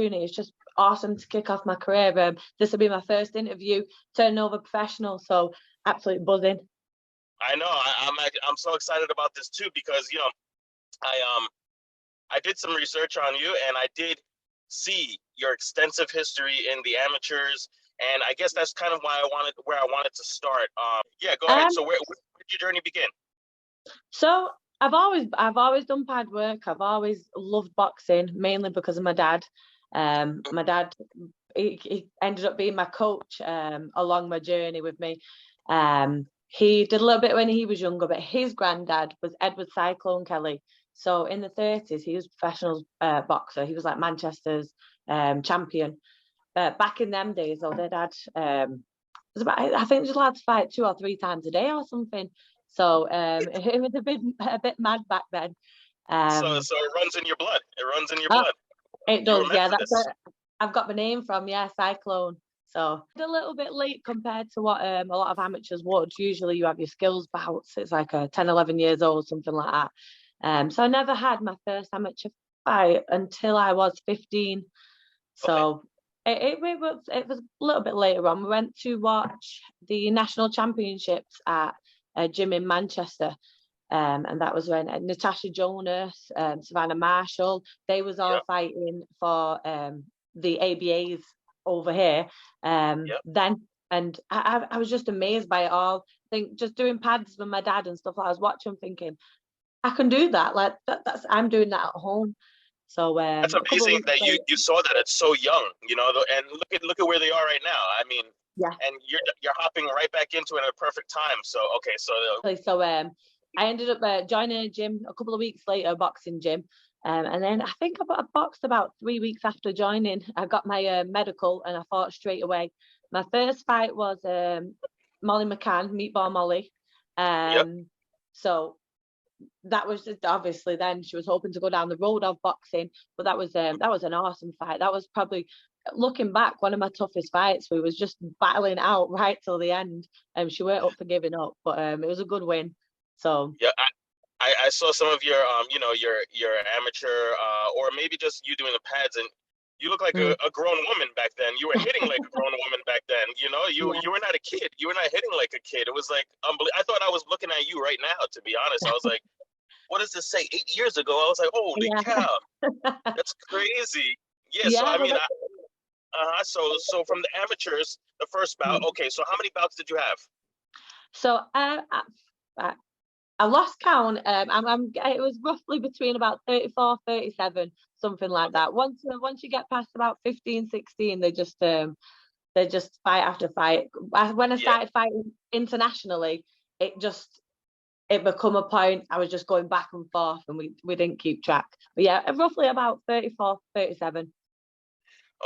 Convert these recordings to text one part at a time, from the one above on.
opportunity. It's just awesome to kick off my career. This will be my first interview turning over professional, so absolutely buzzing. I know. I'm so excited about this too, because I did some research on you, and I did see your extensive history in the amateurs, and I guess that's kind of where I wanted to start. Yeah, go ahead. So where did your journey begin? So I've always done pad work. I've always loved boxing, mainly because of my dad. My dad, he ended up being my coach along my journey with me. He did a little bit when he was younger, but his granddad was Edward Cyclone Kelly. So in the 30s, he was a professional boxer. He was like Manchester's champion. Back in them days, though, their dad was about, I think, he was allowed to fight 2 or 3 times a day or something. So it was a bit mad back then. So it runs in your blood. It runs in your blood. It does, yeah. That's where I've got my name from, yeah, Cyclone. So a little bit late compared to what a lot of amateurs would. Usually you have your skills bouts. It's like 10, 11 years old, something like that. So I never had my first amateur fight until I was 15. So it was a little bit later on. We went to watch the national championships at a gym in Manchester. And that was when Natasha Jonas, Savannah Marshall, they was all fighting for the ABAs over here. Then, and I was just amazed by it all. I think just doing pads with my dad and stuff, I was watching, thinking, I can do that. Like that's I'm doing that at home. So that's amazing that you saw that at so young, and look at where they are right now. I mean, and you're hopping right back into it at a perfect time. So I ended up joining a gym a couple of weeks later, a boxing gym. And then I think I boxed about 3 weeks after joining. I got my medical and I fought straight away. My first fight was Molly McCann, Meatball Molly. So that was just, obviously then she was hoping to go down the road of boxing, but that was an awesome fight. That was probably, looking back, one of my toughest fights. We was just battling out right till the end. She weren't up for giving up, but it was a good win. So yeah, I saw some of your your amateur or maybe just you doing the pads, and you look like a grown woman back then. You were hitting like a grown woman back then. You were not a kid. You were not hitting like a kid. It was like I thought I was looking at you right now, to be honest. I was like, what does this say? 8 years ago, I was like, holy cow, that's crazy. Yeah, so I mean, so from the amateurs, the first bout. Okay, so how many bouts did you have? So I lost count. It was roughly between about 34, 37, something like that. Once you get past about 15, 16, they just fight after fight. When I started fighting internationally, it become a point. I was just going back and forth, and we didn't keep track. But yeah, roughly about 34, 37.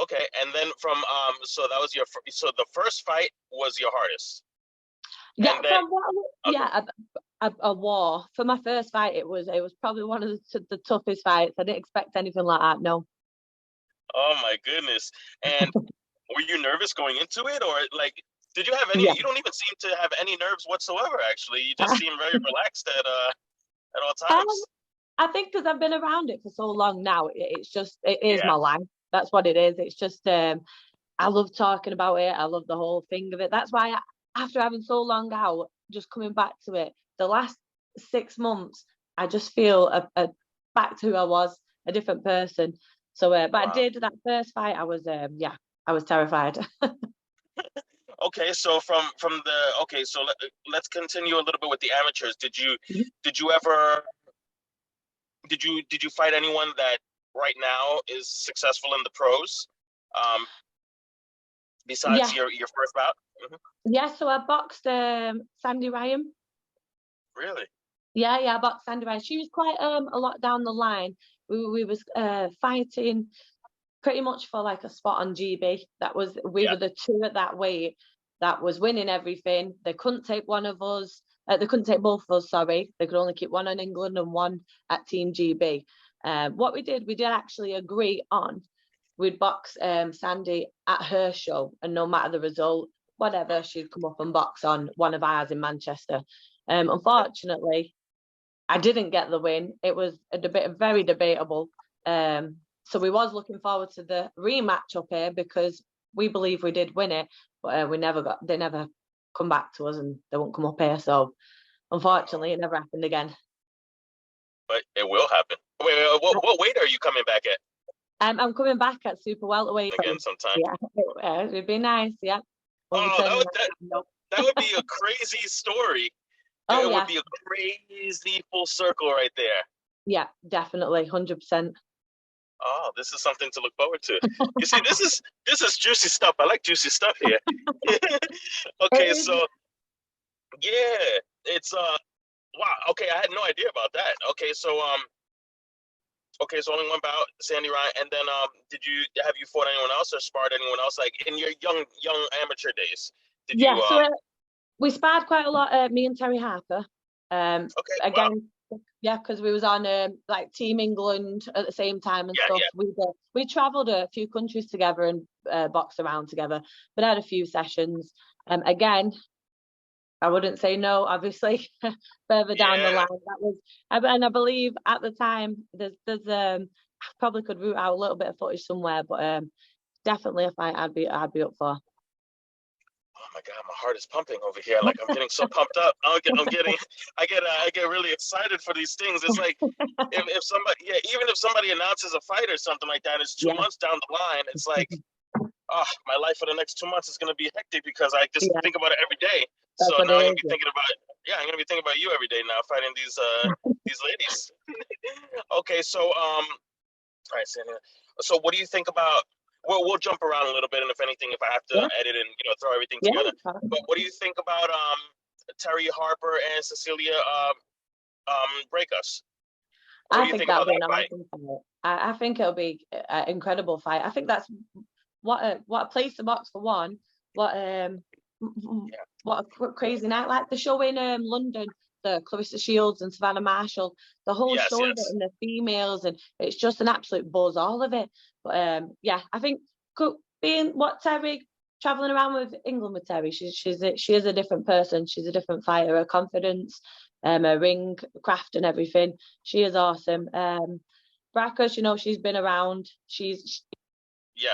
Okay, and then from so that was so the first fight was your hardest. Yeah, a war. For my first fight, it was probably one of the toughest fights. I didn't expect anything like that. No. Oh my goodness! And were you nervous going into it, or like, did you have any? You don't even seem to have any nerves whatsoever. Actually, you just seem very relaxed at all times. I think because I've been around it for so long now, it is my life. That's what it is. It's just I love talking about it. I love the whole thing of it. That's why after having so long out, just coming back to it, the last 6 months, I just feel back to who I was, a different person. So, but I did that first fight. I was terrified. Okay, so so let's continue a little bit with the amateurs. Did you fight anyone that right now is successful in the pros? Besides your first bout? Mm-hmm. Yeah, so I boxed Sandy Ryan. Really? Yeah, I boxed Sandy Ryan. She was quite a lot down the line. We was fighting pretty much for like a spot on GB. We were the two at that weight that was winning everything. They couldn't take one of us. They couldn't take both of us. Sorry, they could only keep one on England and one at Team GB. What we did actually agree on. We'd box Sandy at her show, and no matter the result, whatever, she'd come up and box on one of ours in Manchester. Unfortunately, I didn't get the win. It was very debatable. So we was looking forward to the rematch up here because we believe we did win it, but they never come back to us and they won't come up here. So unfortunately, it never happened again. But it will happen. Wait, what weight are you coming back at? I'm coming back at super welterweight Again sometime. Yeah, it'd be nice. Yeah. Oh, that would be a crazy story. Oh, it would be a crazy full circle right there. Yeah, definitely, 100%. Oh, this is something to look forward to. You see, this is juicy stuff. I like juicy stuff here. Okay, so yeah, it's wow. Okay, I had no idea about that. Okay, so only one bout, Sandy Ryan, and then have you fought anyone else or sparred anyone else like in your young amateur days? So we sparred quite a lot. Me and Terri Harper. Okay. Again, wow. Yeah, because we was on like Team England at the same time and stuff. Yeah. We travelled a few countries together and boxed around together, but had a few sessions. Again, I wouldn't say no, obviously. Further down the line, that was, and I believe at the time there's I probably could root out a little bit of footage somewhere, but definitely a fight I'd be up for. Oh my God, my heart is pumping over here. Like I'm getting so pumped up. I get really excited for these things. It's like if somebody, even if somebody announces a fight or something like that, it's 2 months down the line. It's like, oh, my life for the next 2 months is gonna be hectic because I just think about it every day. So now I'm gonna be thinking about, I'm gonna be thinking about you every day now, fighting these ladies. Okay, so all right, Sandra. So what do you think about? We'll jump around a little bit, and if anything, if I have to edit and throw everything together. But what do you think about Terri Harper and Cecilia Breakus? I think that'll be an awesome fight. I think it'll be an incredible fight. I think that's what a place to box for one. What a crazy night, like the show in London, the Clarissa Shields and Savannah Marshall, the whole show of it and the females, and it's just an absolute buzz, all of it. But I think being Terri, traveling around with England with Terri, she is a different person. She's a different fighter. Her confidence, her ring craft and everything. She is awesome. Breakus, she's been around. She's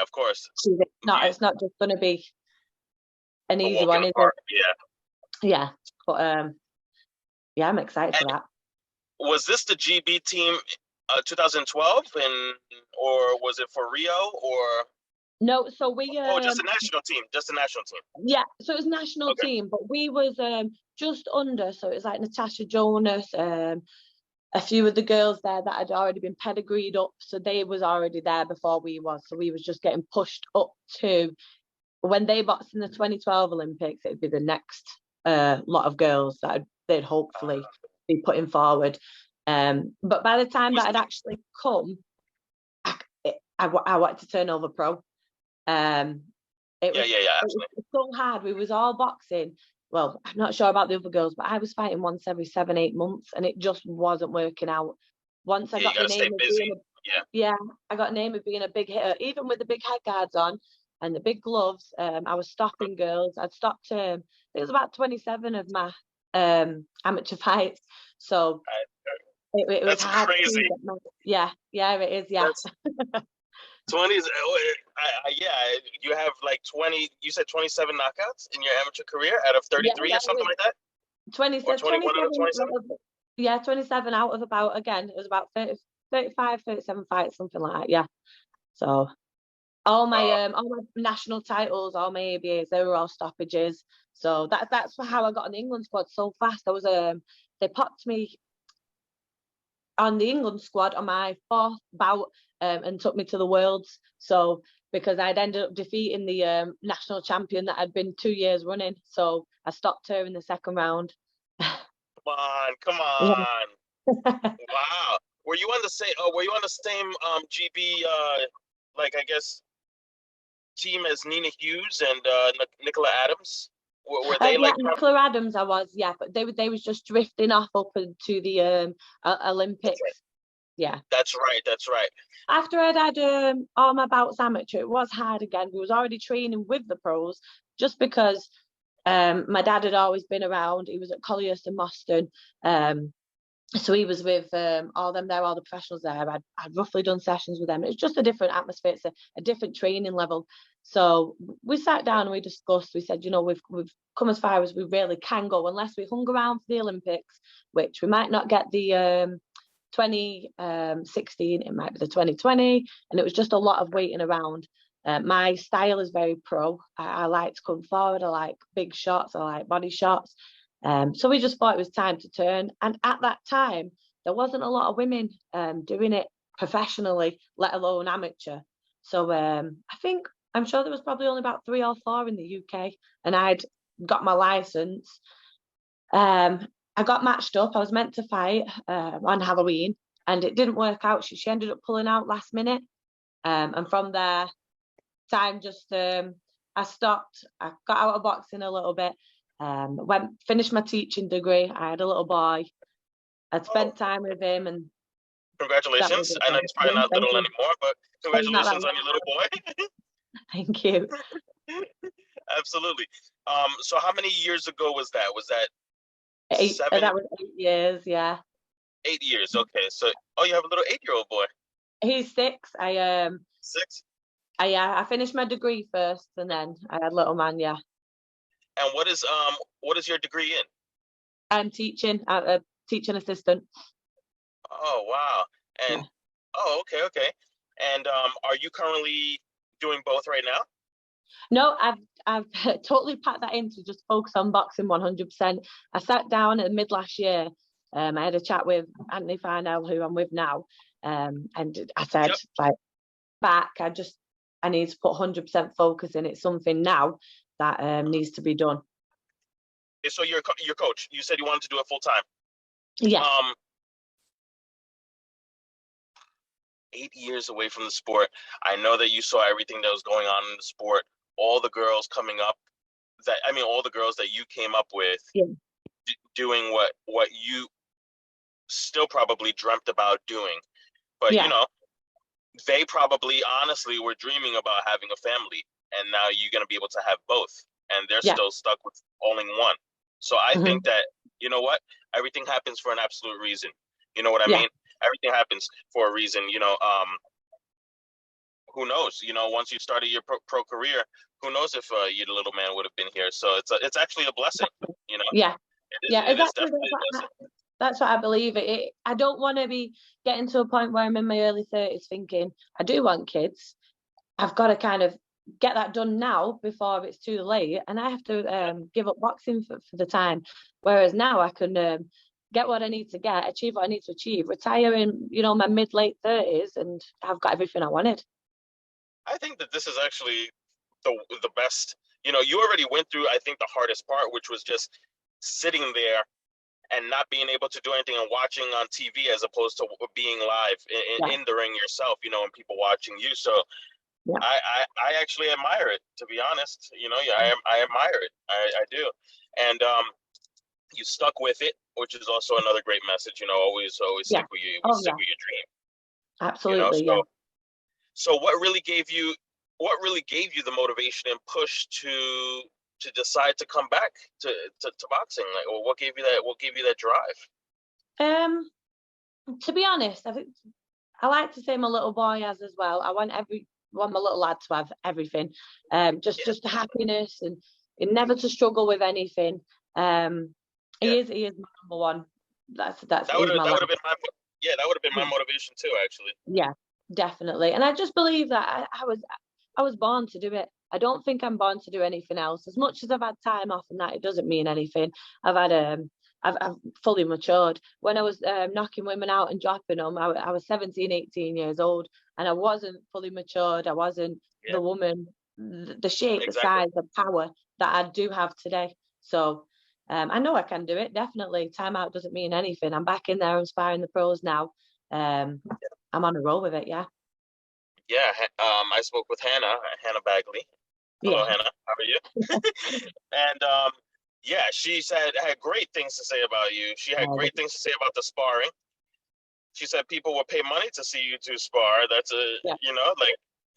of course. It's not just going to be an easy one, is it? Yeah. But I'm excited for that. Was this the GB team 2012 or was it for Rio or? No, so we just a national team. Yeah, so it was national team, but we was just under, so it was like Natasha Jonas, a few of the girls there that had already been pedigreed up, so they was already there before we was, so we was just getting pushed up to when they boxed in the 2012 Olympics. It'd be the next lot of girls that they'd hopefully be putting forward. But by the time that had actually come, I wanted to turn over pro. It was so hard. We was all boxing. Well, I'm not sure about the other girls, but I was fighting once every 7-8 months, and it just wasn't working out. Once I got the name of being I got a name of being a big hitter, even with the big head guards on and the big gloves. I was stopping girls. I'd stopped. It was about 27 of my amateur fights. So it was hard. Crazy. It is. Yeah. 20s. You have like 20. You said 27 knockouts in your amateur career out of 33 or something like that. 27 out of 27. Yeah, 27 out of about, again, it was about 35, 37 fights, something like that. Yeah. So all my national titles, all my ABAs, they were all stoppages. So that's how I got on the England squad so fast. I was they popped me on the England squad on my 4th bout and took me to the Worlds. So because I'd ended up defeating the national champion that had been 2 years running, so I stopped her in the 2nd round. Come on. Wow. Were you on the same GB like I guess team as Nina Hughes and Nicola Adams? Were they like Nicola Adams? I was, but they was just drifting off up into the Olympics. Yeah, that's right. After I'd had all my bouts amateur, it was hard again. We was already training with the pros, just because my dad had always been around. He was at Colliers and Moston. So he was with all them there, all the professionals there. I'd roughly done sessions with them. It's just a different atmosphere. It's a different training level. So we sat down and we discussed. We said, we've come as far as we really can go, unless we hung around for the Olympics, which we might not get the 2016. It might be the 2020, and it was just a lot of waiting around. My style is very pro. I like to come forward. I like big shots. I like body shots. So we just thought it was time to turn. And at that time, there wasn't a lot of women doing it professionally, let alone amateur. So I'm sure there was probably only about 3 or 4 in the UK, and I'd got my license. I got matched up. I was meant to fight on Halloween, and it didn't work out. She ended up pulling out last minute. And from there, time just, I stopped. I got out of boxing a little bit. Finished my teaching degree. I had a little boy. I'd spent time with him, and congratulations. I know he's probably not little anymore, but congratulations on your little boy. Thank you. Absolutely. So how many years ago was that? Was that 7? That was 8 years, yeah. 8 years, okay. So, you have a little 8-year-old boy. He's 6. 6? I finished my degree first, and then I had little man, yeah. And what is your degree in? I'm teaching, a teaching assistant. Oh, wow. And yeah. Okay. And are you currently doing both right now? No, I've totally packed that in to just focus on boxing 100%. I sat down at mid last year. I had a chat with Anthony Farnell, who I'm with now, and I said, I need to put 100% focus in. It's something now that needs to be done. So your coach, you said you wanted to do it full time. Yeah. 8 years away from the sport. I know that you saw everything that was going on in the sport. All the girls coming up, all the girls that you came up with, doing what you still probably dreamt about doing. But they probably honestly were dreaming about having a family, and now you're going to be able to have both, and they're still stuck with only one. So I think that, you know what, everything happens for an absolute reason. You know what I mean? Everything happens for a reason. Who knows? Once you started your pro career, who knows if your little man would have been here? So it's actually a blessing. Yeah. Exactly. That's what I believe. I don't want to be getting to a point where I'm in my early 30s thinking I do want kids. I've got to kind of get that done now before it's too late, and I have to give up boxing for the time. Whereas now I can get what I need to get, achieve what I need to achieve, retire in my mid-late 30s, and I've got everything I wanted. I think that this is actually the best. You already went through, I think, the hardest part, which was just sitting there and not being able to do anything and watching on TV as opposed to being live in the ring yourself, and people watching you. So I actually admire it, to be honest. I admire it. I do. And you stuck with it, which is also another great message. Always stick with stick with your dream. Absolutely. So what really gave you the motivation and push to decide to come back to boxing? Like, what gave you that drive? To be honest, I think I like to say my little boy has as well. I want my little lad to have everything. Just the happiness and never to struggle with anything. He is my number one. That would have been my motivation too, actually. Yeah, definitely. And I just believe that I was born to do it. I don't think I'm born to do anything else. As much as I've had time off and that, it doesn't mean anything. I've fully matured. When I was knocking women out and dropping them, I was 17, 18 years old, and I wasn't fully matured. I wasn't the woman, the shape, the size, the power that I do have today. So I know I can do it, definitely. Time out doesn't mean anything. I'm back in there inspiring the pros now. I'm on a roll with it, yeah. Yeah, I spoke with Hannah Bagley. Hello, Hannah. How are you? And she had great things to say about you. She had great things to say about the sparring. She said people will pay money to see you two spar. That's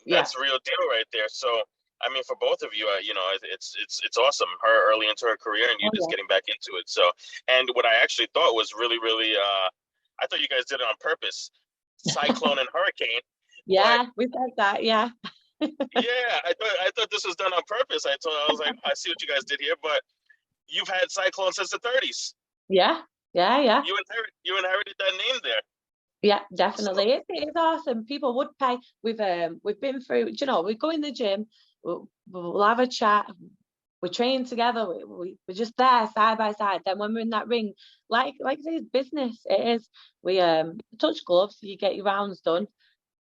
that's a real deal right there. So I mean, for both of you, you know, it's awesome. Her early into her career, and you Oh, just yeah. getting back into it. So, and what I actually thought was really, really, I thought you guys did it on purpose, cyclone and hurricane. But Yeah, we said that. Yeah. yeah, I thought this was done on purpose. I was like, I see what you guys did here, but you've had cyclone since the 30s. Yeah. Yeah. Yeah. You inherited that name there. Yeah, So definitely. It's awesome. People would pay. We've been through. You know, we go in the gym. We'll have a chat. We train together. We're just there side by side. Then when we're in that ring, like I say, it's business. It is. We touch gloves. You get your rounds done.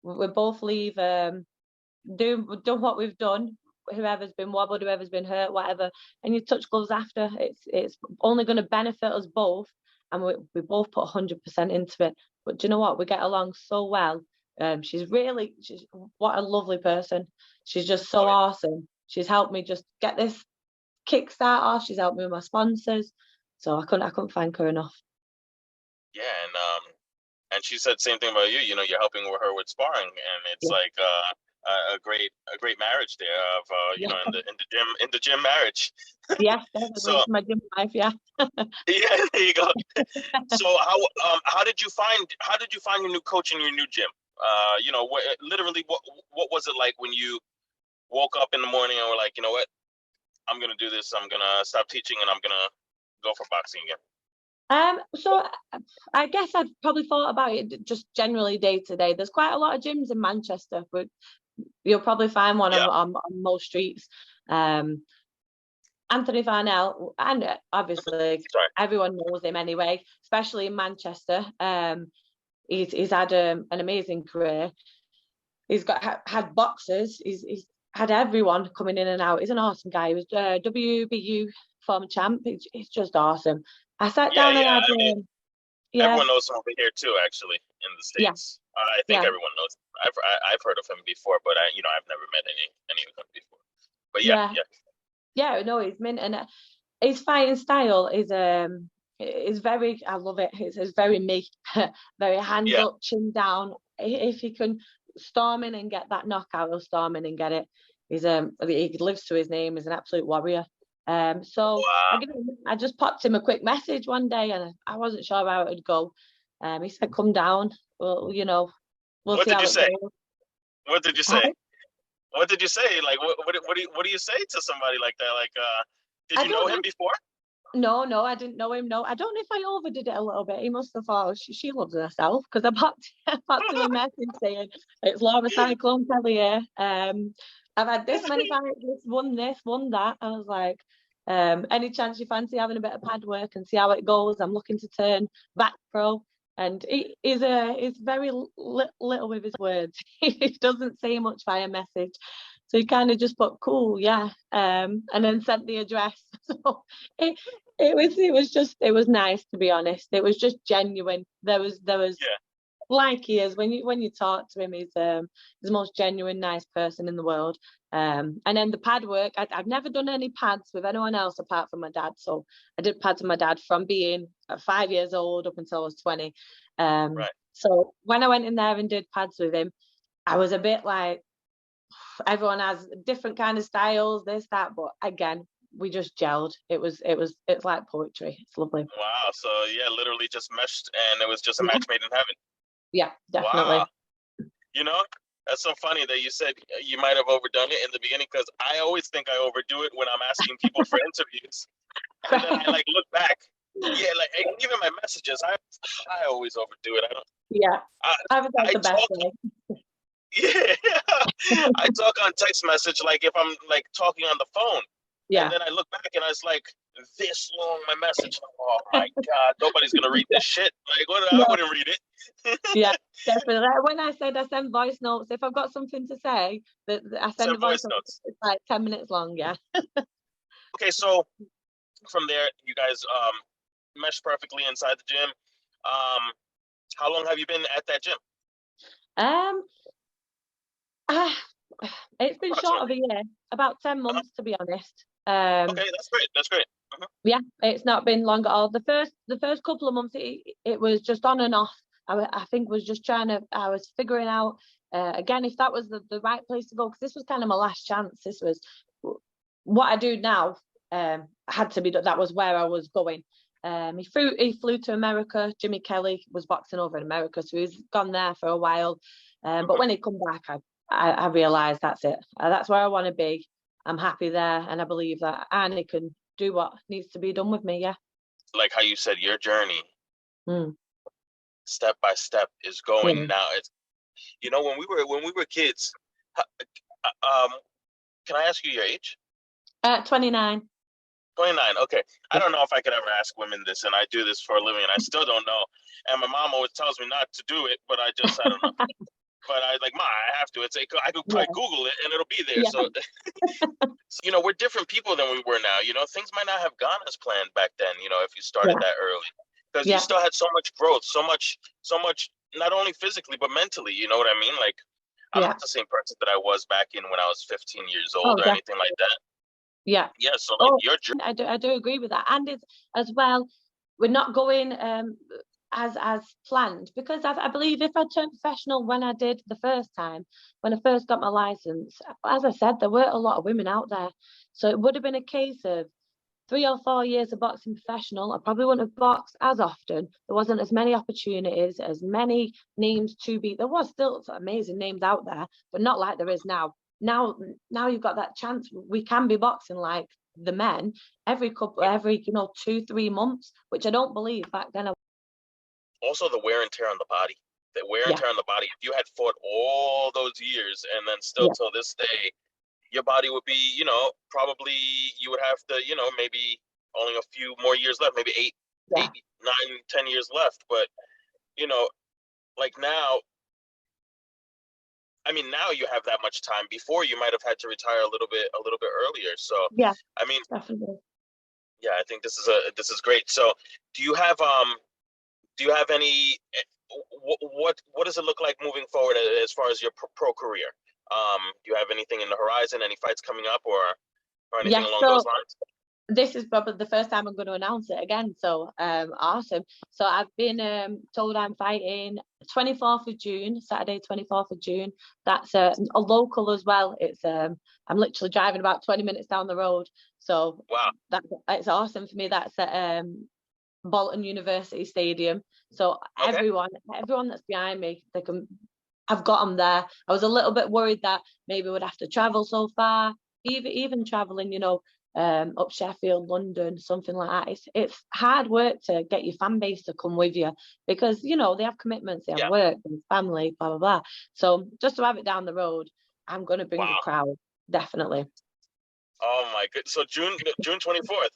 We both leave. Do what we've done. Whoever's been wobbled, whoever's been hurt, whatever, and you touch gloves after. It's only going to benefit us both, and we both put 100% into it. But do you know what? We get along so well. She's what a lovely person. She's just so oh, awesome. She's helped me just get this kickstart off. She's helped me with my sponsors, so I couldn't thank her enough. yeah, and she said the same thing about you. You know, you're helping with her with sparring, and it's Yeah, like a great marriage there of you yeah, know, in the gym marriage. yeah. Definitely, So it's my gym life. Yeah. yeah, there you go. So how did you find your new coach in your new gym? You know, literally what was it like when you woke up in the morning and were like, you know what, I'm gonna do this. I'm gonna stop teaching and I'm gonna go for boxing again. So I guess I've probably thought about it just generally day to day. There's quite a lot of gyms in Manchester, but you'll probably find one Yeah, on most streets. Anthony Farnell, and obviously sorry. everyone knows him anyway, especially in Manchester. He's had an amazing career. He's had boxers. He's had everyone coming in and out. He's an awesome guy. He was WBU former champ. He's just awesome. I sat Yeah, down and yeah. had I mean, yeah, everyone knows him over here too. Actually, in the yeah, states, I think yeah, everyone knows. I've heard of him before, but I've never met any of them before. But yeah, yeah, yeah, yeah. No, he's mint, and his fighting style is very. I love it. It's very me, very hands yeah. up, chin down. If he can storm in and get that knockout, he'll storm in and get it. He lives to his name. He's an absolute warrior. So Wow. I just popped him a quick message one day, and I wasn't sure how it would go. He said, "Come down. Well, we'll What see did how you it say? goes." What did you say? What did you say? Like, what do you say to somebody like that? Like, did I you know don't him know. before? No, I didn't know him. No, I don't know if I overdid it a little bit. He must have thought she loves herself because I popped, I popped him a message saying it's Laura Cyclone Kelly here. I've had this many fights, this, won that. I was like, any chance you fancy having a bit of pad work and see how it goes? I'm looking to turn back pro. And he's very little with his words. He doesn't say much via message. So he kind of just put cool, yeah, and then sent the address. So it, it was nice, to be honest. It was just genuine. There was Yeah. like he is when you talk to him, he's the most genuine nice person in the world. And then the pad work, I've never done any pads with anyone else apart from my dad. So I did pads with my dad from being 5 years old up until I was 20. Right. So when I went in there and did pads with him, I was a bit like, everyone has different kind of styles, this, that, but again, we just gelled. It's like poetry. It's lovely. Wow. So yeah, literally just meshed, and it was just a Yeah, match made in heaven. yeah, Wow. definitely. You know, that's so funny that you said you might have overdone it in the beginning, because I always think I overdo it when I'm asking people for interviews, and then I like look back. Yeah, like even my messages, I always overdo it. I don't. Yeah, I I think that's I the best talk. way. Yeah, I talk on text message like if I'm like talking on the phone, and Yeah, then I look back and it's like this long my message. Oh my god, nobody's gonna read this shit. Like what? I no, wouldn't read it. yeah, definitely. Like, when I said I send voice notes, if I've got something to say, that I send Send a voice voice note. notes. It's like 10 minutes long. Yeah. Okay, so from there, you guys mesh perfectly inside the gym. Um, how long have you been at that gym? Um, ah, it's been short of Approximately. a year, about 10 months to be honest. Okay, that's great. That's great. Yeah, it's not been long at all. The first couple of months, it was just on and off. I think was just I was figuring out again, if that was the right place to go, because this was kind of my last chance. This was what I do now. Had to be done. That was where I was going. He flew to America. Jimmy Kelly was boxing over in America, so he's gone there for a while. But when he come back, I realised that's it. That's where I want to be. I'm happy there, and I believe that Arnie can do what needs to be done with me. Yeah. Like how you said, your journey, step by step, is going now. It's, you know, when we were kids. Can I ask you your age? 29. 29. Okay. I don't know if I could ever ask women this, and I do this for a living, and I still don't know. And my mom always tells me not to do it, but I don't know. But I like, Ma, I have to. I could probably Google it, and it'll be there. Yeah. So, you know, we're different people than we were now. You know, things might not have gone as planned back then. You know, if you started that early, because you still had so much growth, so much, not only physically but mentally. You know what I mean? Like, I'm not the same person that I was back in when I was 15 years old or anything like that. Yeah. Yeah. So like your journey. I do agree with that, and it's as well. We're not going as planned, because I believe if I turned professional when I did the first time, when I first got my license, as I said, there weren't a lot of women out there, so it would have been a case of 3 or 4 years of boxing professional. I probably wouldn't have boxed as often. There wasn't as many opportunities, as many names to beat. There was still amazing names out there, but not like there is now. Now you've got that chance. We can be boxing like the men every 2-3 months, which I don't believe back then. Also, the wear and tear on the body. The wear and tear on the body. If you had fought all those years and then still till this day, your body would be, you know, probably you would have to, you know, maybe only a few more years left, maybe 8, 9, 10 years left. But, you know, like now, I mean, now you have that much time. Before, you might have had to retire a little bit earlier. So, I mean, definitely. Yeah, I think this is great. So, do you have any, what does it look like moving forward as far as your pro career? Do you have anything in the horizon, any fights coming up, or anything along those lines? This is probably the first time I'm going to announce it again, so awesome. So I've been told I'm fighting 24th of June, Saturday 24th of June. That's a local as well. It's I'm literally driving about 20 minutes down the road, so it's awesome for me. That's at Bolton University Stadium. So everyone that's behind me, I've got them there. I was a little bit worried that maybe we'd have to travel so far, even traveling, you know, up Sheffield, London, something like that. It's hard work to get your fan base to come with you, because, you know, they have commitments, they have work and family, blah blah blah. So just to have it down the road, I'm going to bring the crowd, definitely. Oh my goodness. So June 24th.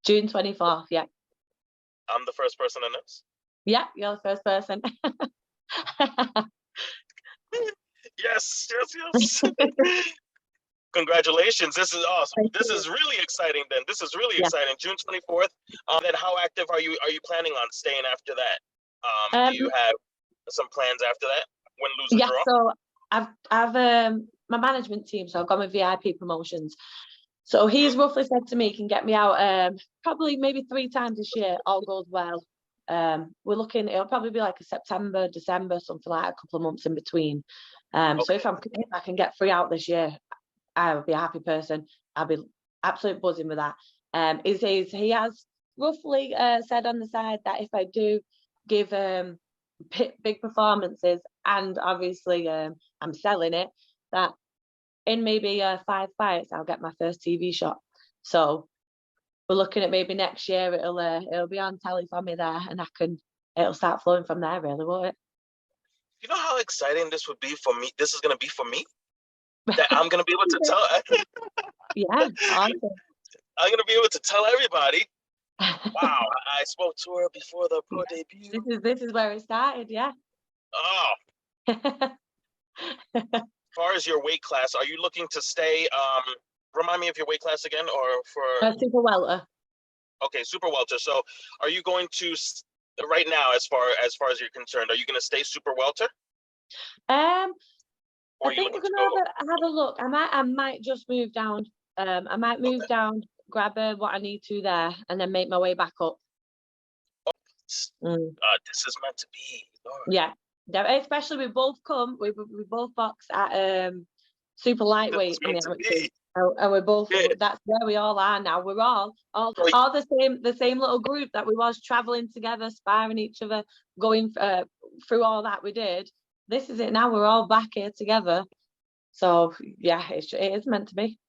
June 24th, yeah. I'm the first person in this? Yeah, you're the first person. Yes. Congratulations. This is awesome. This is really exciting then. This is really exciting. June 24th. Then how active are you planning on staying after that? Do you have some plans after that? Win, lose, or draw? So I've my management team, so I've got my VIP promotions. So he's roughly said to me he can get me out probably maybe 3 times this year, all goes well. We're looking, it'll probably be like a September, December, something like that, a couple of months in between. So if I can get 3 out this year, I would be a happy person. I'll be absolutely buzzing with that. He has roughly said on the side that if I do give big performances, and obviously I'm selling it, that in maybe 5 fights I'll get my first TV shot. So we're looking at maybe next year it'll be on telly for me there, and it'll start flowing from there, really, won't it? You know how exciting this would be for me? This is going to be for me? That I'm going to be able to tell. Yeah, awesome. I'm going to be able to tell everybody. Wow, I spoke to her before the pro debut. This is where it started, yeah. Oh. As far as your weight class, are you looking to stay? Remind me of your weight class again, or for super welter. Okay, super welter. So, are you going to right now, as far as you're concerned, are you going to stay super welter? I think we're gonna have a look. I might just move down. I might move down, grab what I need to there, and then make my way back up. This is meant to be. Lord. Yeah, Especially we both boxed at super lightweight in the amateurs. And we're both, that's where we all are now. We're all the same little group that we was traveling together, sparring each other, going through all that we did. This is it now. We're all back here together. So yeah, it is meant to be.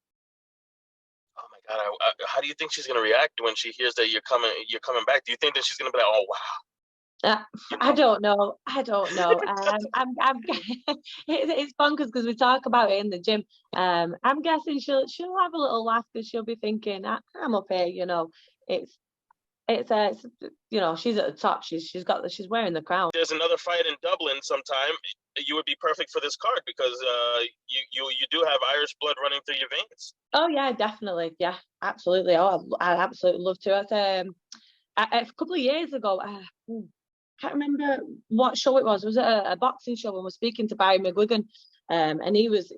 Oh my God! How do you think she's gonna react when she hears that you're coming back? Do you think that she's gonna be like, "Oh wow"? I don't know. I'm it's bonkers because we talk about it in the gym. I'm guessing she'll have a little laugh because she'll be thinking, I'm up here, it's she's at the top. She's wearing the crown. There's another fight in Dublin sometime. You would be perfect for this card because you do have Irish blood running through your veins. Oh yeah, definitely. Yeah, absolutely. Oh, I'd absolutely love to. A couple of years ago, can't remember what show it was. Was it a boxing show? And we're speaking to Barry McGuigan, and he was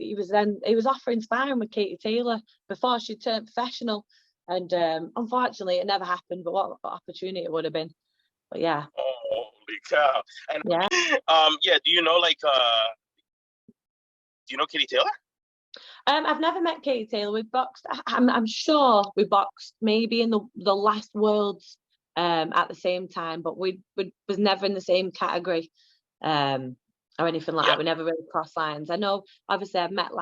offering sparring with Katie Taylor before she turned professional, and unfortunately it never happened. But what opportunity it would have been! But yeah. Holy cow! And yeah, do you know Katie Taylor? I've never met Katie Taylor. We've boxed. I'm sure we boxed maybe in the last Worlds. At the same time, but we was never in the same category or anything like that. We never really crossed lines. I know, obviously, I've met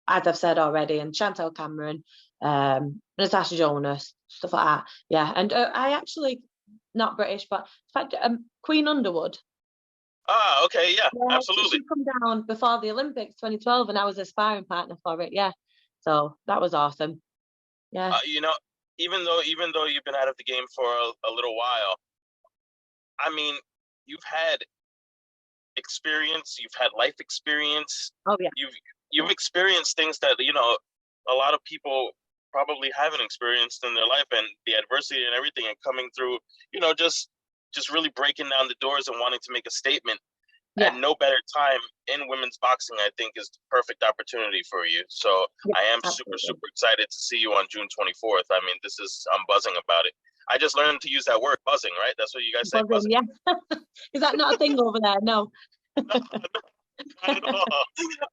as I've said already, and Chantel Cameron, Natasha Jonas, stuff like that. Yeah, and I actually not British, but in fact, Queen Underwood. Ah, okay, yeah, absolutely. She come down before the Olympics 2012, and I was a sparring partner for it. Yeah, so that was awesome. Yeah, even though you've been out of the game for a little while, I mean, you've had experience, you've had life experience. Oh yeah. You've experienced things that a lot of people probably haven't experienced in their life, and the adversity and everything, and coming through, just really breaking down the doors and wanting to make a statement. Yeah. And no better time in women's boxing, I think, is the perfect opportunity for you. So I am absolutely super excited to see you on June 24th. I mean, I'm buzzing about it. I just learned to use that word, buzzing, right? That's what you guys say, buzzing. Yeah. Is that not a thing over there? No. No, not at all.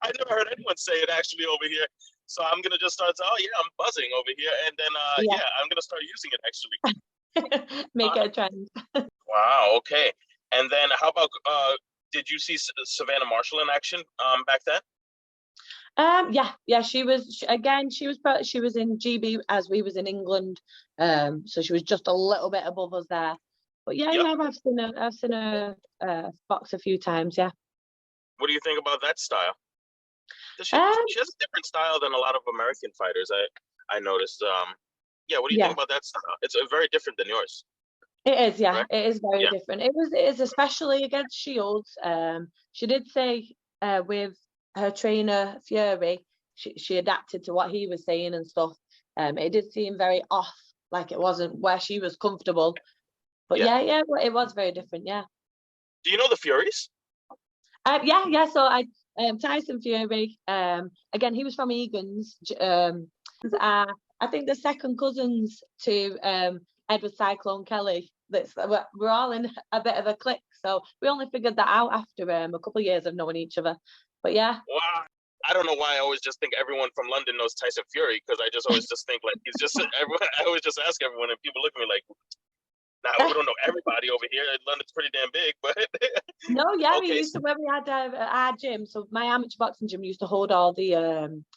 I never heard anyone say it actually over here. So I'm going to just start I'm buzzing over here. And then, I'm going to start using it actually. Make it a trend. Wow, okay. And then how about... did you see Savannah Marshall in action back then? Yeah. She was in GB as we was in England. So she was just a little bit above us there. But I've seen her box a few times. Yeah. What do you think about that style? She has a different style than a lot of American fighters. I noticed. What do you think about that style? It's very different than yours. It is, yeah. Right? It is very different. It is especially against Shields. She did say with her trainer Fury, she adapted to what he was saying and stuff. It did seem very off, like it wasn't where she was comfortable. But it was very different. Yeah. Do you know the Furies? Yeah. So Tyson Fury. Again, he was from Egan's. I think the second cousins to Edward Cyclone Kelly. We're all in a bit of a clique, so we only figured that out after a couple of years of knowing each other. But yeah. Wow. I don't know why I always just think everyone from London knows Tyson Fury, because I just always just think like he's just everyone. I always just ask everyone, and people look at me like, "Nah, we don't know everybody over here. London's pretty damn big." But no, yeah, we used to, when we had our gym. So my amateur boxing gym used to hold all the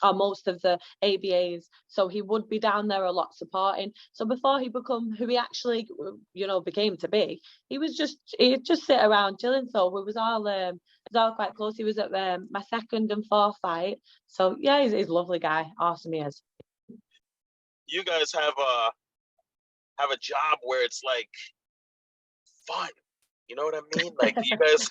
or most of the ABAs. So he would be down there a lot supporting. So before he become who he actually became to be, he'd just sit around chilling. So we was all quite close. He was at my second and fourth fight. So yeah, he's a lovely guy. Awesome he is. You guys have a job where it's like fun. You know what I mean? Like you guys,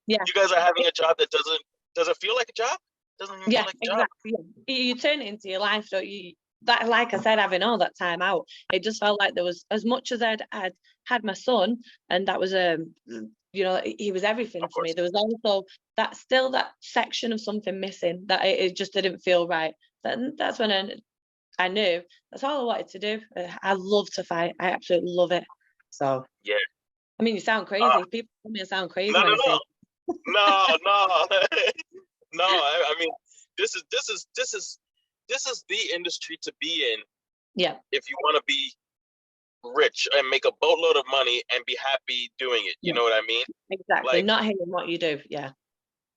you guys are having a job that doesn't feel like a job. Doesn't even feel like a job. Exactly. You turn it into your life, don't you? That, like I said, having all that time out, it just felt like there was, as much as I'd had my son, and that was he was everything to me. There was also that section of something missing, that it just didn't feel right. That's when I knew that's all I wanted to do. I love to fight. I absolutely love it. So yeah, I mean, you sound crazy. People tell me I sound crazy No, when no, I say no, no, no. I mean, this is the industry to be in. yeah, If you want to be rich and make a boatload of money and be happy doing it, you yeah, know what I mean? exactly. Like, Not hating what you do. Yeah,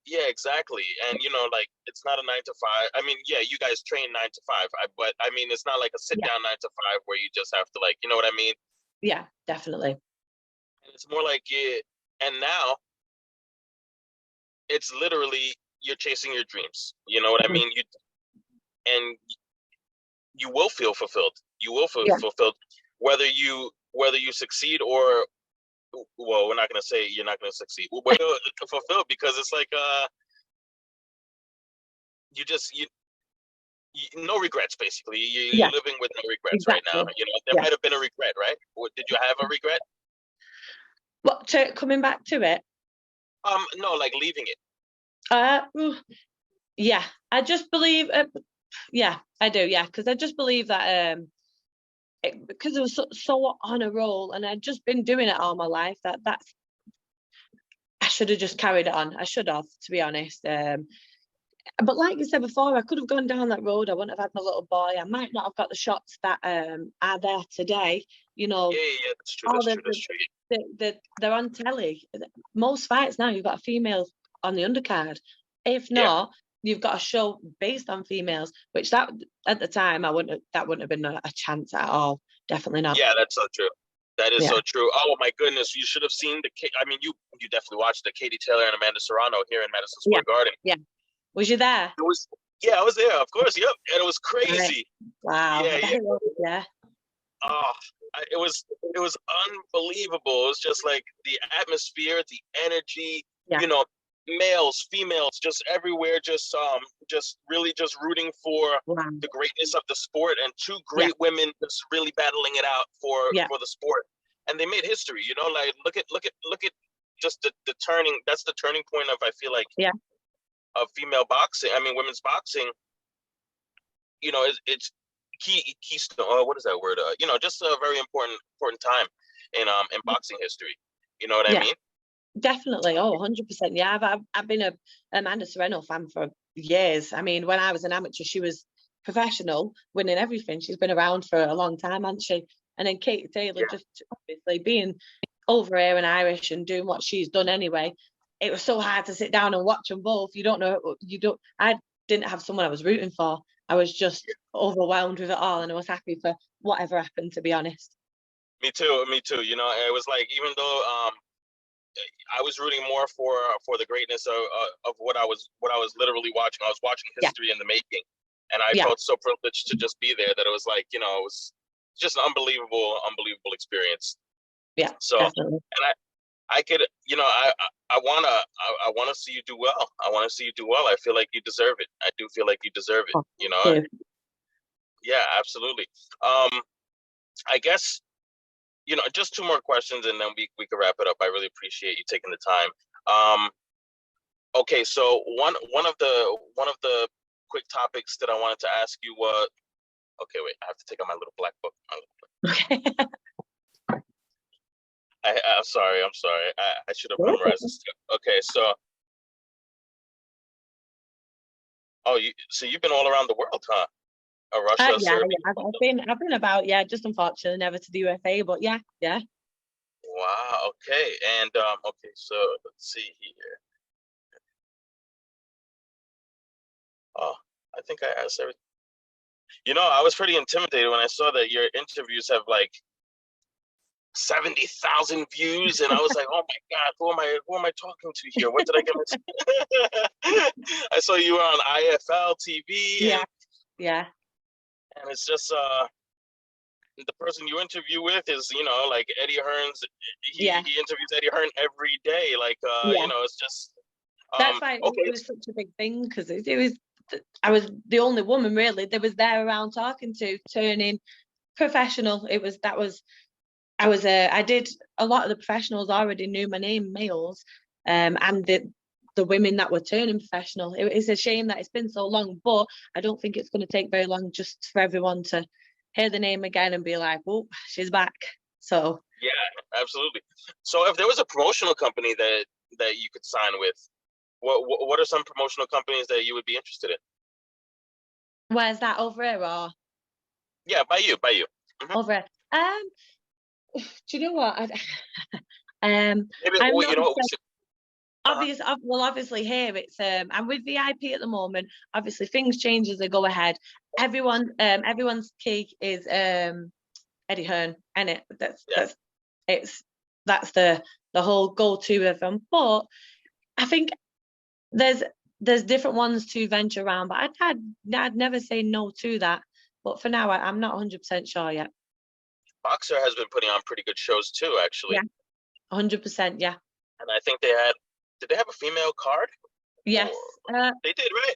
yeah, exactly. And like it's not a 9 to 5. I mean, yeah, you guys train 9 to 5, but I mean, it's not like a sit yeah, down 9 to 5 where you just have to, like, you know what I mean? yeah, definitely. And it's more like it. And now it's literally you're chasing your dreams. You know what I Mhm. mean? And you will feel fulfilled. You will feel Yeah, fulfilled whether you succeed or, well, we're not gonna say you're not gonna succeed. But fulfilled because it's like you just no regrets basically. You're yeah, living with no regrets right now. exactly. There Yeah. might have been a regret, right? Did you have a regret? But coming back to it, No, like leaving it. ooh, yeah, I just believe. Yeah, I do. Yeah, because I just believe that because I was so on a roll, and I'd just been doing it all my life. That's I should have just carried it on. I should have, to be honest. But like you said before, I could have gone down that road. I wouldn't have had my little boy. I might not have got the shots that are there today. You know, Yeah, yeah, that's true. all That's true. That's true. they're on telly. Most fights now, you've got a female on the undercard. If Yeah, not, you've got a show based on females, which that at the time that wouldn't have been a chance at all. Definitely not. yeah, that's so true. That is Yeah, so true. Oh my goodness, you should have seen I mean, you definitely watched the Katie Taylor and Amanda Serrano here in Madison yeah, Square Garden. yeah. Was you there? It was, yeah, I was there, of course. Yep, and it was Right. crazy. Wow. Yeah, I bet yeah. it was. Yeah. Oh, it was unbelievable. It was just like the atmosphere, the energy. Yeah. You know, males, females, just everywhere, just really just rooting for Wow. the greatness of the sport, and two Yeah. great women just really battling it out for Yeah. the sport, and they made history. Like look at just the turning. That's the turning point of, I feel like, Yeah. of female boxing. I mean, women's boxing. It's keystone. What is that word? Just a very important time in boxing history. You know what I Yeah. mean? Definitely. Oh, 100%. Yeah. I've been a Amanda Serrano fan for years. I mean, when I was an amateur, she was professional, winning everything. She's been around for a long time, hasn't she? And then Katie Taylor, Yeah, just obviously being over here and Irish and doing what she's done anyway. It was so hard to sit down and watch them both. You don't know. I didn't have someone I was rooting for. I was just overwhelmed with it all, and I was happy for whatever happened, to be honest. me too. Me too. It was like, even though I was rooting more for the greatness of what I was literally watching. I was watching Yeah. history in the making, and I Yeah. felt so privileged to just be there that it was like, it was just an unbelievable experience. Yeah. So, Definitely. and I could, I wanna see you do well. I want to see you do well. I feel like you deserve it. I do feel like you deserve it. Oh, thank you. Yeah, absolutely. I guess, just two more questions, and then we could wrap it up. I really appreciate you taking the time. Okay, so one of the quick topics that I wanted to ask you was, okay, wait, I have to take out my little black book. Okay. I'm sorry. I should have memorized this. Okay, so, so you've been all around the world, huh? Russia, Yeah, Serbia. I've been about, yeah, just unfortunately never to the USA, but yeah, yeah. Wow. Okay. And okay. So let's see here. Oh, I think I asked everything. I was pretty intimidated when I saw that your interviews have like 70,000 views, and I was like, oh my God, who am I talking to here? What did I get myself? I saw you were on IFL TV, Yeah, yeah, and it's just the person you interview with is, like Eddie Hearn's. He yeah, interviews Eddie Hearn yeah. every day. Like, Yeah. it's just That's why it okay. was such a big thing, because it was I was the only woman really that was there around talking to, turning professional. I did a lot of the professionals already knew my name, males, and the women that were turning professional. It's a shame that it's been so long, but I don't think it's going to take very long just for everyone to hear the name again and be like, oh, she's back. So Yeah, Absolutely. So if there was a promotional company that you could sign with, what are some promotional companies that you would be interested in? Where's that, over here or Yeah, by you, by you. Hmm. over here? Do you know what? Maybe I'm well, not you know what we should. Uh-huh. obviously here it's I'm with VIP at the moment. Obviously things change as they go ahead. Everyone's key is Eddie Hearn, and Yeah. that's the whole go-to of them. But I think there's different ones to venture around, but I'd never say no to that. But for now, I'm not 100% sure yet. Boxer has been putting on pretty good shows too, actually. Yeah, 100%. Yeah. And I think did they have a female card? Yes. Or, they did, right?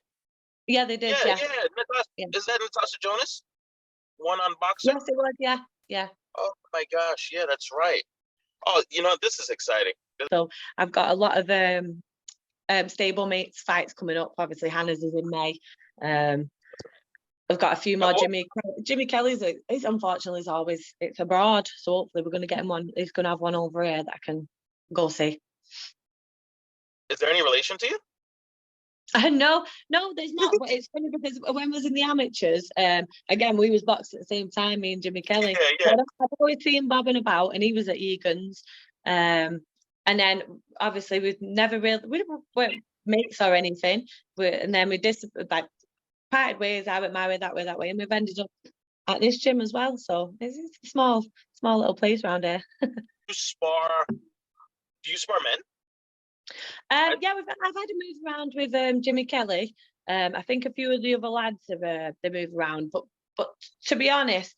Yeah, they did. Yeah, Yeah. yeah. Yeah. Is that Natasha Jonas? One on Boxer? Yes, it was. Yeah. Yeah. Oh my gosh, yeah, that's right. Oh, this is exciting. So I've got a lot of stablemates fights coming up. Obviously, Hannah's is in May. I've got a few more. Oh, Jimmy Kelly's. It's unfortunately it's abroad, so hopefully we're going to get him one. He's going to have one over here that I can go see. is there any relation to you? No, there's not. But it's funny because when I was in the amateurs, again we was boxing at the same time, me and Jimmy Kelly. Yeah, yeah. I've always seen him bobbing about, and he was at Egan's. And then obviously we weren't mates or anything. And then we like parted ways. I went my way, that way, and we've ended up at this gym as well. So it's a small little place around here. Do you spar men? Yeah, I've had to move around with Jimmy Kelly. I think a few of the other lads have they move around, but to be honest,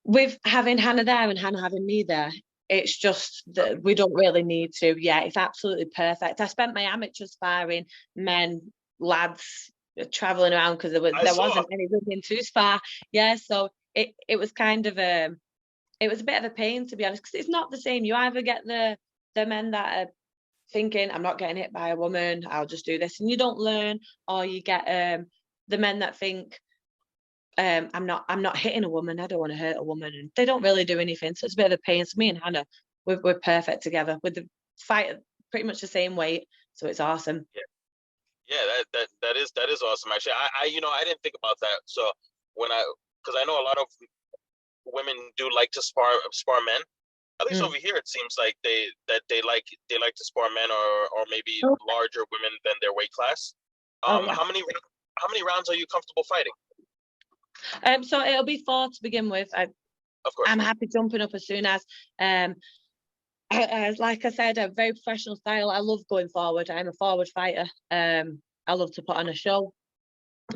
with having Hannah there and Hannah having me there, it's just that we don't really need to. Yeah, it's absolutely perfect. I spent my amateur sparring men, lads, traveling around because there wasn't any women to spar. Yeah, so it was kind of it was a bit of a pain, to be honest, because it's not the same. You either get the men that are thinking, I'm not getting hit by a woman, I'll just do this, and you don't learn, or you get the men that think, I'm not hitting a woman, I don't want to hurt a woman, and they don't really do anything. So it's a bit of a pain. So me and Hannah, we're perfect together with the fight pretty much the same weight, so it's awesome. Yeah, that is awesome. Actually, I didn't think about that. So because I know a lot of women do like to spar men. At least over here, it seems like they like to spar men or maybe larger women than their weight class. Yeah. How many rounds are you comfortable fighting? So it'll be 4 to begin with. Of course. I'm happy jumping up as soon as. Like I said, a very professional style. I love going forward. I'm a forward fighter. I love to put on a show.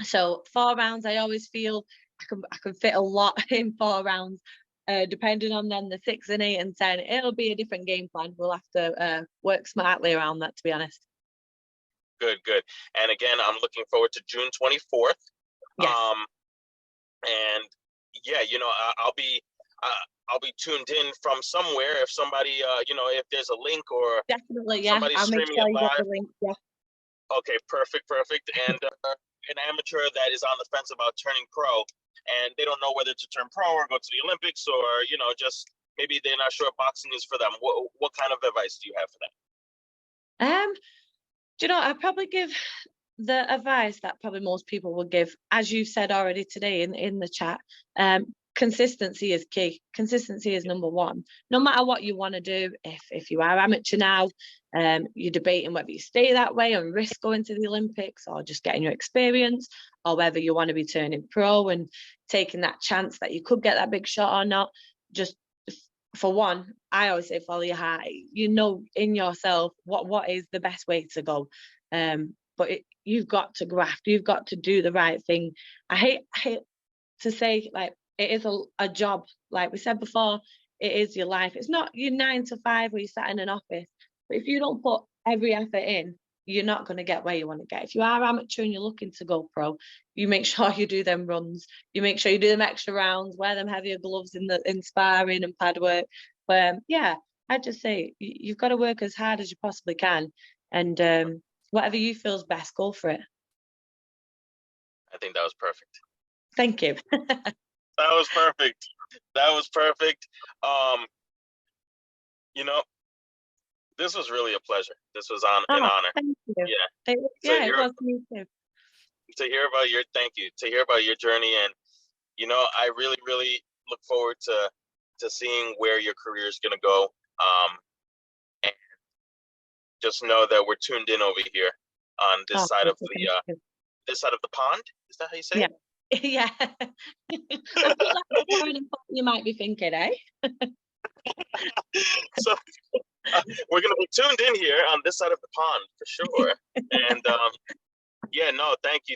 So 4 rounds, I always feel I can fit a lot in 4 rounds. Depending on then the 6 and 8 and 10, it'll be a different game plan. We'll have to work smartly around that, to be honest. Good. And again, I'm looking forward to June 24th. Yes. And yeah, I'll be tuned in from somewhere. If somebody, if there's a link or definitely, yeah, somebody's I'll make streaming sure it you live. get the link. Yeah. Okay, perfect. And an amateur that is on the fence about turning pro, and they don't know whether to turn pro or go to the Olympics, or just maybe they're not sure boxing is for them. What kind of advice do you have for them? Do you know, I'd probably give the advice that probably most people would give, as you said already today in the chat. Consistency is key. Consistency is number one. No matter what you want to do, if you are amateur now, you're debating whether you stay that way and risk going to the Olympics or just getting your experience, or whether you want to be turning pro and taking that chance that you could get that big shot or not. Just for one, I always say follow your heart. You know in yourself what is the best way to go. But you've got to graft. You've got to do the right thing. I hate to say, like, it is a job. Like we said before, it is your life. It's not your 9 to 5 where you sat in an office. But if you don't put every effort in, you're not going to get where you want to get. If you are amateur and you're looking to go pro, you make sure you do them runs. You make sure you do them extra rounds, wear them heavier gloves in sparring and pad work. But yeah, I'd just say you've got to work as hard as you possibly can. And whatever you feel is best, go for it. I think that was perfect. Thank you. That was perfect. You know, this was really a pleasure. This was an Oh, honor. thank you. Yeah. Yeah, it was me too. To hear about your to hear about your journey, and I really really look forward to seeing where your career is going to go, and just know that we're tuned in over here on this Oh, side thank of you, the thank you. this side of the pond. Is that how you say Yeah. it? Yeah. I put that before in what you might be thinking, eh? So we're going to be tuned in here on this side of the pond for sure. And yeah, no, thank you.